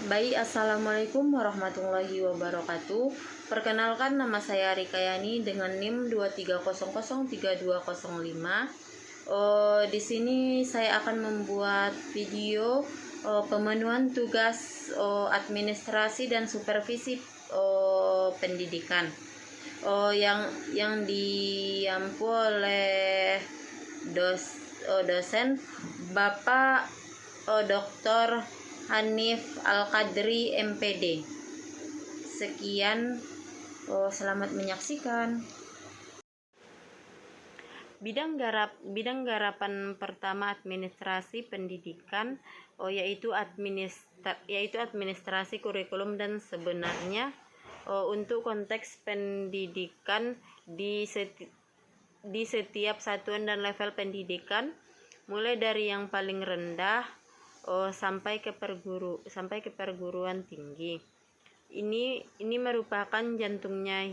Baik, Assalamualaikum warahmatullahi wabarakatuh. Perkenalkan, nama saya Rika Yani dengan NIM 23003205. Di sini saya akan membuat video pemenuhan tugas administrasi dan supervisi pendidikan yang diampu oleh dosen Bapak Dr. Hanif Al-Qadri MPD. Sekian, selamat menyaksikan. Bidang garapan pertama administrasi pendidikan yaitu administrasi kurikulum dan sebenarnya untuk konteks pendidikan di setiap satuan dan level pendidikan, mulai dari yang paling rendah sampai ke perguruan tinggi. Ini merupakan jantungnya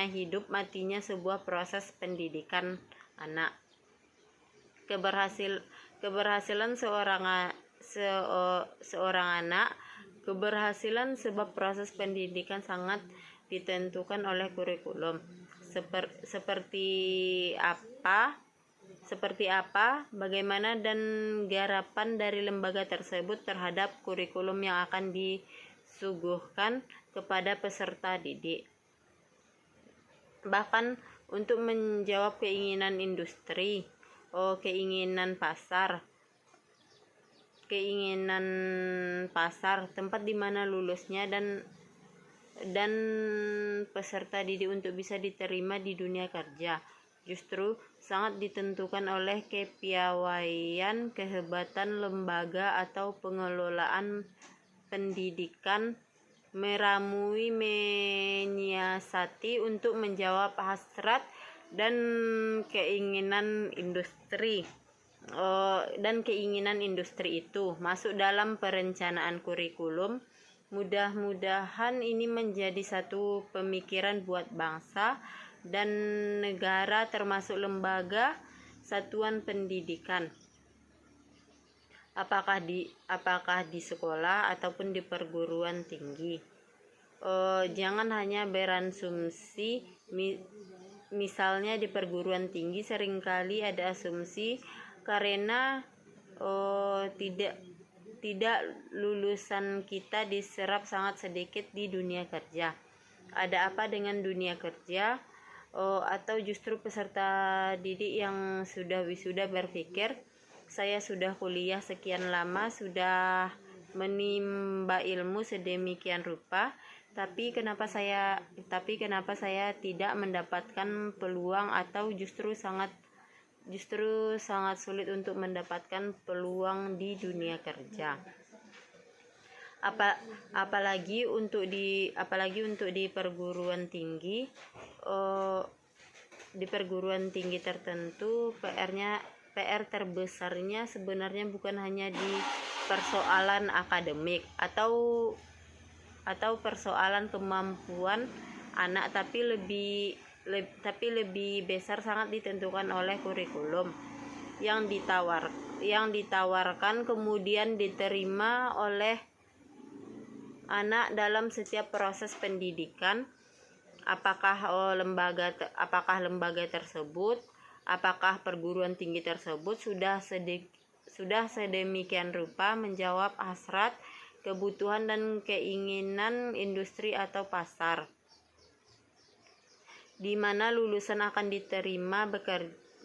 hidup matinya sebuah proses pendidikan anak. Keberhasilan seorang anak, keberhasilan sebab proses pendidikan sangat ditentukan oleh kurikulum. Seperti apa, bagaimana, dan garapan dari lembaga tersebut terhadap kurikulum yang akan disuguhkan kepada peserta didik. Bahkan untuk menjawab keinginan industri, keinginan pasar, tempat di mana lulusnya dan peserta didik untuk bisa diterima di dunia kerja justru sangat ditentukan oleh kepiawaian, kehebatan lembaga atau pengelolaan pendidikan menyiasati untuk menjawab hasrat dan keinginan industri itu masuk dalam perencanaan kurikulum. Mudah-mudahan ini menjadi satu pemikiran buat bangsa dan negara, termasuk lembaga satuan pendidikan, apakah di sekolah ataupun di perguruan tinggi. Jangan hanya berasumsi. Misalnya di perguruan tinggi seringkali ada asumsi karena tidak lulusan kita diserap sangat sedikit di dunia kerja. Ada apa dengan dunia kerja? Atau justru peserta didik yang sudah wisuda berpikir, saya sudah kuliah sekian lama, sudah menimba ilmu sedemikian rupa, tapi kenapa saya tidak mendapatkan peluang, atau justru sangat sulit untuk mendapatkan peluang di dunia kerja. Apalagi untuk di perguruan tinggi. Di perguruan tinggi tertentu PR terbesarnya sebenarnya bukan hanya di persoalan akademik atau persoalan kemampuan anak, tapi lebih besar sangat ditentukan oleh kurikulum yang ditawarkan kemudian diterima oleh anak dalam setiap proses pendidikan. Apakah lembaga tersebut, apakah perguruan tinggi tersebut sudah sedemikian rupa menjawab hasrat, kebutuhan, dan keinginan industri atau pasar, di mana lulusan akan diterima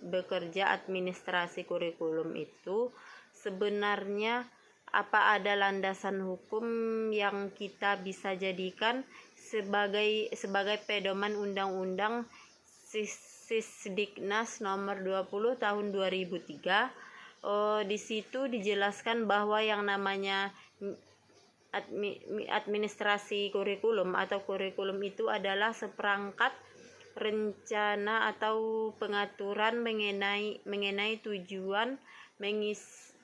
bekerja administrasi kurikulum itu. Sebenarnya apa ada landasan hukum yang kita bisa jadikan sebagai pedoman Undang-Undang Sisdiknas nomor 20 tahun 2003. Di situ dijelaskan bahwa yang namanya administrasi kurikulum atau kurikulum itu adalah seperangkat rencana atau pengaturan mengenai tujuan,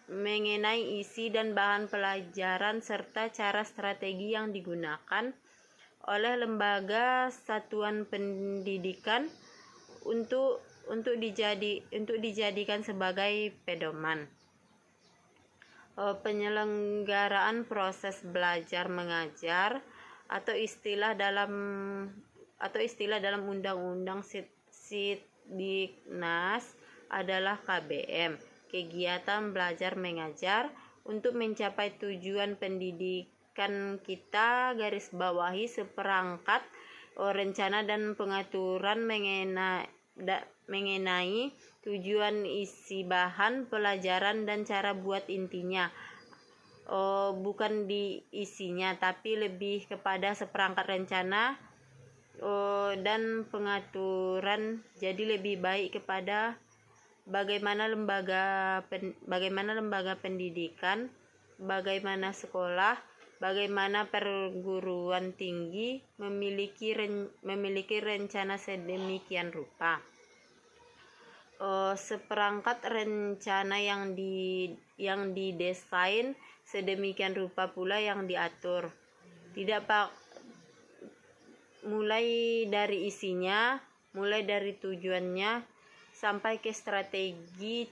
mengenai isi dan bahan pelajaran serta cara strategi yang digunakan oleh lembaga satuan pendidikan untuk dijadikan sebagai pedoman. penyelenggaraan proses belajar mengajar atau istilah dalam Undang-Undang Sidiknas adalah KBM, kegiatan belajar mengajar untuk mencapai tujuan pendidikan kita. Garis bawahi seperangkat rencana dan pengaturan mengenai tujuan, isi bahan pelajaran dan cara buat intinya. Bukan di isinya, tapi lebih kepada seperangkat rencana dan pengaturan. Jadi lebih baik kepada bagaimana lembaga pendidikan, bagaimana sekolah, bagaimana perguruan tinggi memiliki rencana sedemikian rupa. Seperangkat rencana yang didesain sedemikian rupa pula yang diatur. Mulai dari isinya, mulai dari tujuannya, sampai ke strategi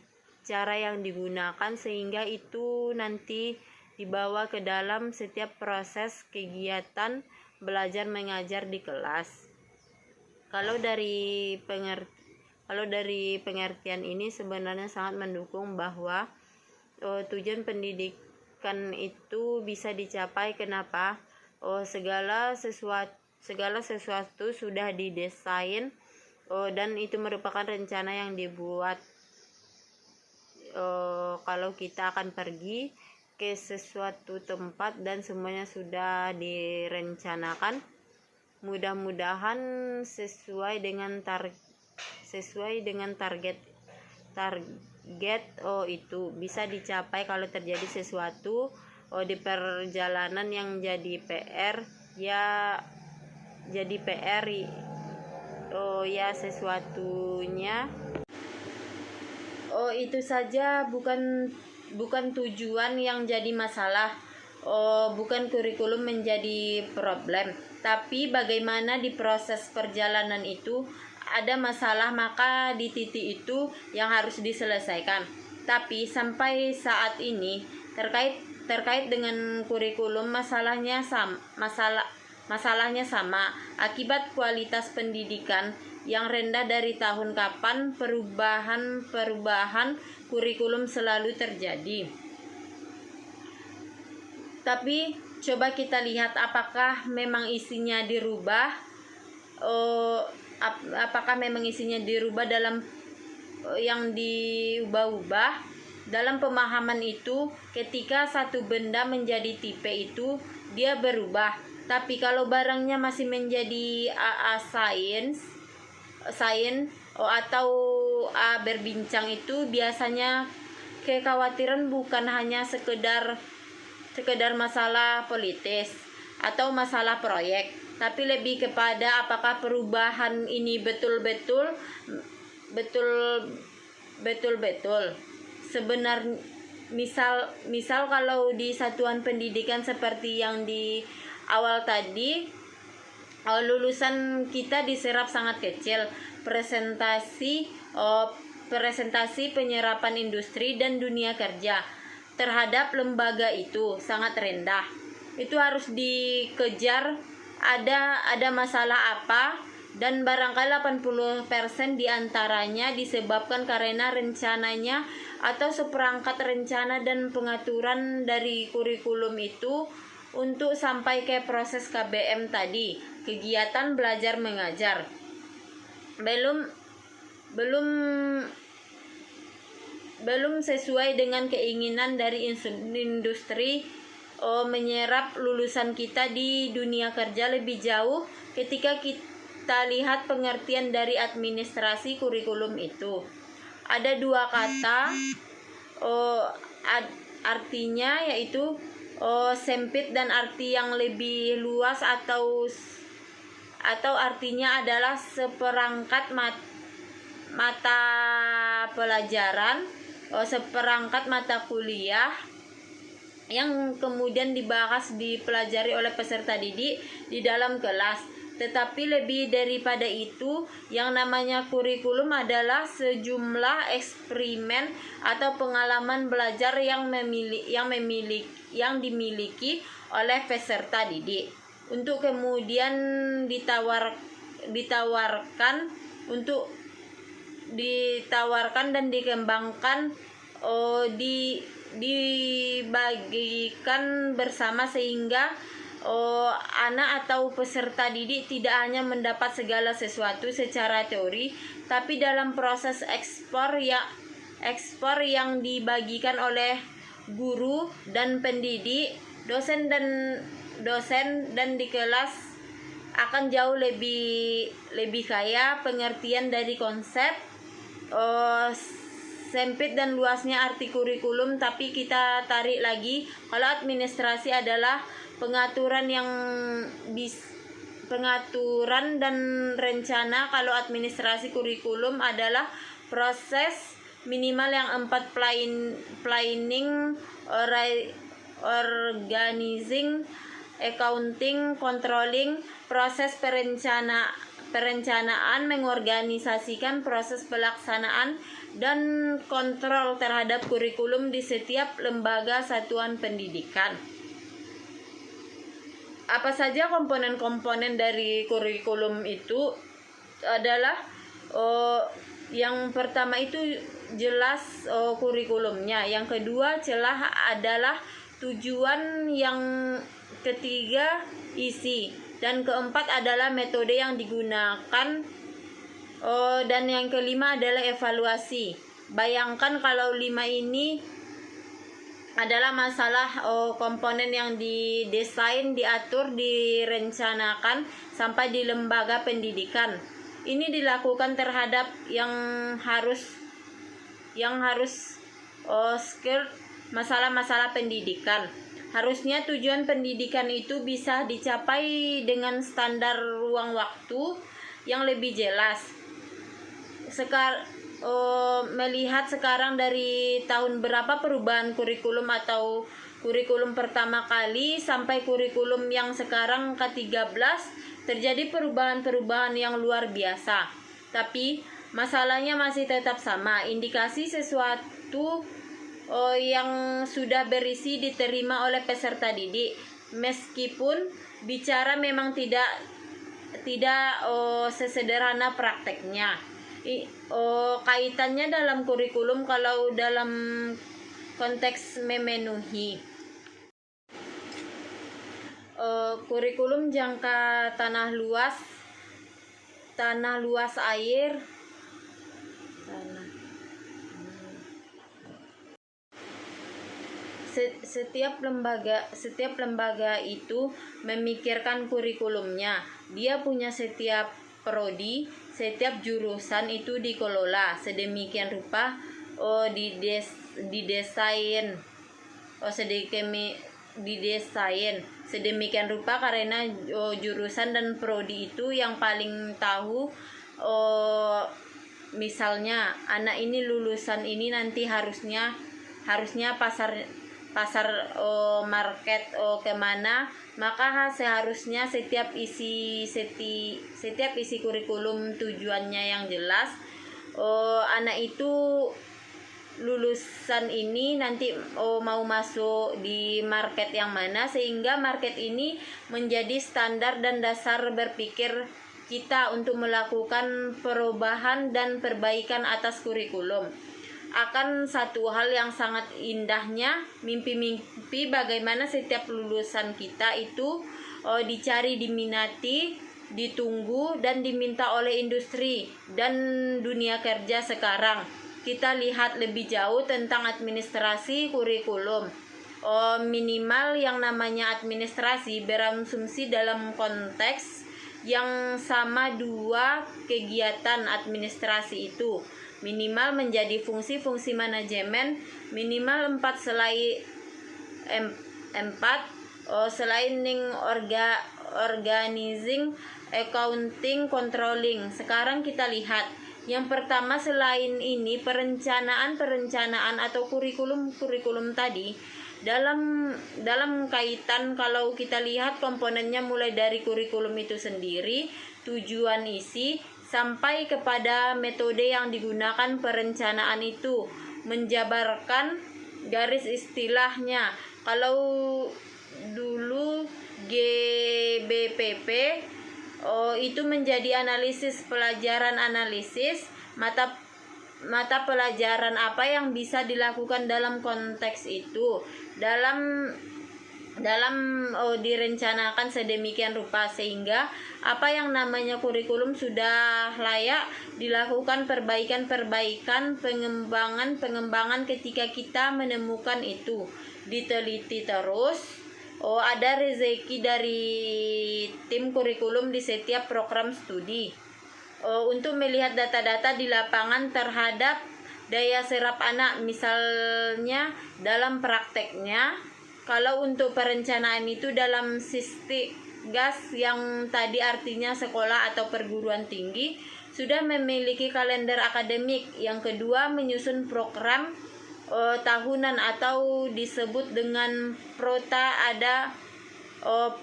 cara yang digunakan, sehingga itu nanti dibawa ke dalam setiap proses kegiatan belajar mengajar di kelas. Kalau dari pengertian ini sebenarnya sangat mendukung bahwa tujuan pendidikan itu bisa dicapai. Kenapa? Segala sesuatu sudah didesain dan itu merupakan rencana yang dibuat. Kalau kita akan pergi ke sesuatu tempat dan semuanya sudah direncanakan, mudah-mudahan sesuai dengan target itu bisa dicapai. Kalau terjadi sesuatu di perjalanan yang jadi PR ya sesuatunya itu saja, bukan tujuan yang jadi masalah, bukan kurikulum menjadi problem, tapi bagaimana di proses perjalanan itu ada masalah, maka di titik itu yang harus diselesaikan. Tapi sampai saat ini terkait dengan kurikulum masalahnya sama, akibat kualitas pendidikan yang rendah dari tahun kapan perubahan kurikulum selalu terjadi. Tapi coba kita lihat apakah memang isinya dirubah, dalam yang diubah-ubah dalam pemahaman itu. Ketika satu benda menjadi tipe itu dia berubah, tapi kalau barangnya masih menjadi sains atau berbincang, itu biasanya kekhawatiran bukan hanya sekedar masalah politis atau masalah proyek, tapi lebih kepada apakah perubahan ini betul-betul sebenarnya. Misal kalau di satuan pendidikan seperti yang di awal tadi, lulusan kita diserap sangat kecil. Presentasi penyerapan industri dan dunia kerja terhadap lembaga itu sangat rendah. Itu harus dikejar, ada masalah apa, dan barangkali 80% diantaranya disebabkan karena rencananya atau seperangkat rencana dan pengaturan dari kurikulum itu untuk sampai ke proses KBM tadi, kegiatan belajar mengajar, belum sesuai dengan keinginan dari industri menyerap lulusan kita di dunia kerja lebih jauh. Ketika kita lihat pengertian dari administrasi kurikulum itu, ada dua kata artinya, yaitu sempit dan arti yang lebih luas, atau artinya adalah seperangkat mata pelajaran, seperangkat mata kuliah yang kemudian dibahas, dipelajari oleh peserta didik di dalam kelas. Tetapi lebih daripada itu, yang namanya kurikulum adalah sejumlah eksperimen atau pengalaman belajar yang dimiliki oleh peserta didik untuk kemudian ditawarkan dan dikembangkan, dibagikan bersama sehingga anak atau peserta didik tidak hanya mendapat segala sesuatu secara teori, tapi dalam proses ekspor yang dibagikan oleh guru dan pendidik, dosen dan di kelas akan jauh lebih kaya pengertian dari konsep, sempit dan luasnya arti kurikulum. Tapi kita tarik lagi, kalau administrasi adalah pengaturan dan rencana, kalau administrasi kurikulum adalah proses minimal yang 4: planning, organizing, accounting, controlling. Proses perencanaan, mengorganisasikan proses pelaksanaan dan kontrol terhadap kurikulum di setiap lembaga satuan pendidikan. Apa saja komponen-komponen dari kurikulum itu adalah yang pertama itu jelas kurikulumnya, yang kedua adalah tujuan, yang ketiga isi, dan keempat adalah metode yang digunakan, dan yang kelima adalah evaluasi. Bayangkan kalau 5 ini adalah masalah komponen yang didesain, diatur, direncanakan sampai di lembaga pendidikan. Ini dilakukan terhadap yang harus skill masalah-masalah pendidikan. Harusnya tujuan pendidikan itu bisa dicapai dengan standar ruang waktu yang lebih jelas. Melihat sekarang dari tahun berapa perubahan kurikulum atau kurikulum pertama kali sampai kurikulum yang sekarang ke-13, terjadi perubahan-perubahan yang luar biasa. Tapi masalahnya masih tetap sama, indikasi sesuatu yang sudah berisi diterima oleh peserta didik, meskipun bicara memang tidak sesederhana prakteknya. Kaitannya dalam kurikulum, kalau dalam konteks memenuhi kurikulum jangka tanah luas air. Setiap lembaga itu memikirkan kurikulumnya. Dia punya setiap prodi, setiap jurusan itu dikelola sedemikian rupa, didesain sedemikian rupa karena jurusan dan prodi itu yang paling tahu. Misalnya anak ini lulusan ini nanti harusnya pasar market kemana, maka seharusnya setiap isi kurikulum tujuannya yang jelas. Anak itu lulusan ini nanti mau masuk di market yang mana, sehingga market ini menjadi standar dan dasar berpikir kita untuk melakukan perubahan dan perbaikan atas kurikulum. Akan satu hal yang sangat indahnya, mimpi-mimpi bagaimana setiap lulusan kita itu dicari, diminati, ditunggu, dan diminta oleh industri dan dunia kerja sekarang. Kita lihat lebih jauh tentang administrasi kurikulum. Minimal yang namanya administrasi berasumsi dalam konteks yang sama dua kegiatan administrasi itu. Minimal menjadi fungsi-fungsi manajemen, minimal 4 selain organizing, accounting, controlling. Sekarang kita lihat yang pertama, selain ini perencanaan atau kurikulum tadi, dalam kaitan kalau kita lihat komponennya mulai dari kurikulum itu sendiri, tujuan isi, sampai kepada metode yang digunakan perencanaan itu, menjabarkan garis istilahnya. Kalau dulu GBPP itu menjadi analisis pelajaran analisis, mata pelajaran apa yang bisa dilakukan dalam konteks itu, dalam direncanakan sedemikian rupa sehingga apa yang namanya kurikulum sudah layak dilakukan perbaikan, pengembangan ketika kita menemukan itu, diteliti terus. Ada rezeki dari tim kurikulum di setiap program studi untuk melihat data-data di lapangan terhadap daya serap anak. Misalnya dalam prakteknya, kalau untuk perencanaan itu dalam sistem gas yang tadi artinya sekolah atau perguruan tinggi sudah memiliki kalender akademik. Yang kedua, menyusun program tahunan atau disebut dengan prota, ada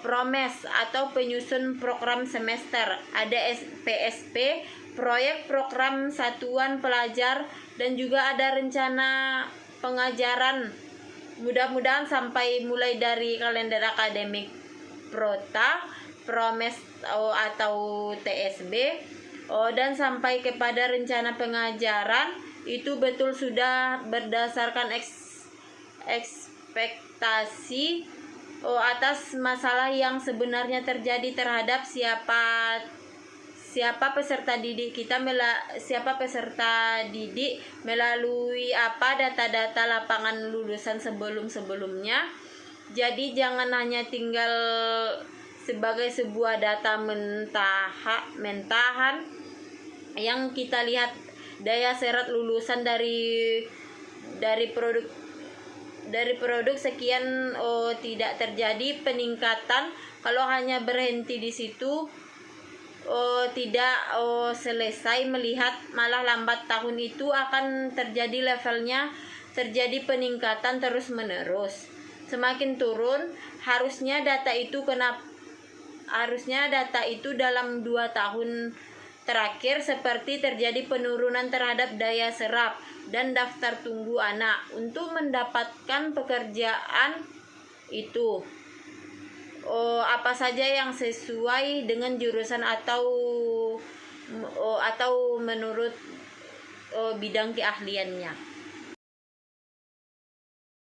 promes atau penyusun program semester, ada PSP, proyek program satuan pelajar, dan juga ada rencana pengajaran. Mudah-mudahan sampai mulai dari kalender akademik prota, promes atau TSB, dan sampai kepada rencana pengajaran itu betul sudah berdasarkan ekspektasi atas masalah yang sebenarnya terjadi terhadap siapa peserta didik kita, siapa peserta didik melalui apa data-data lapangan lulusan sebelum-sebelumnya. Jadi jangan hanya tinggal sebagai sebuah data mentahan yang kita lihat daya serap lulusan dari produk sekian, tidak terjadi peningkatan. Kalau hanya berhenti di situ, tidak selesai melihat, malah lambat tahun itu akan terjadi levelnya, terjadi peningkatan terus menerus, semakin turun. Harusnya data itu dalam 2 tahun terakhir seperti terjadi penurunan terhadap daya serap dan daftar tunggu anak untuk mendapatkan pekerjaan itu. Apa saja yang sesuai dengan jurusan atau menurut bidang keahliannya.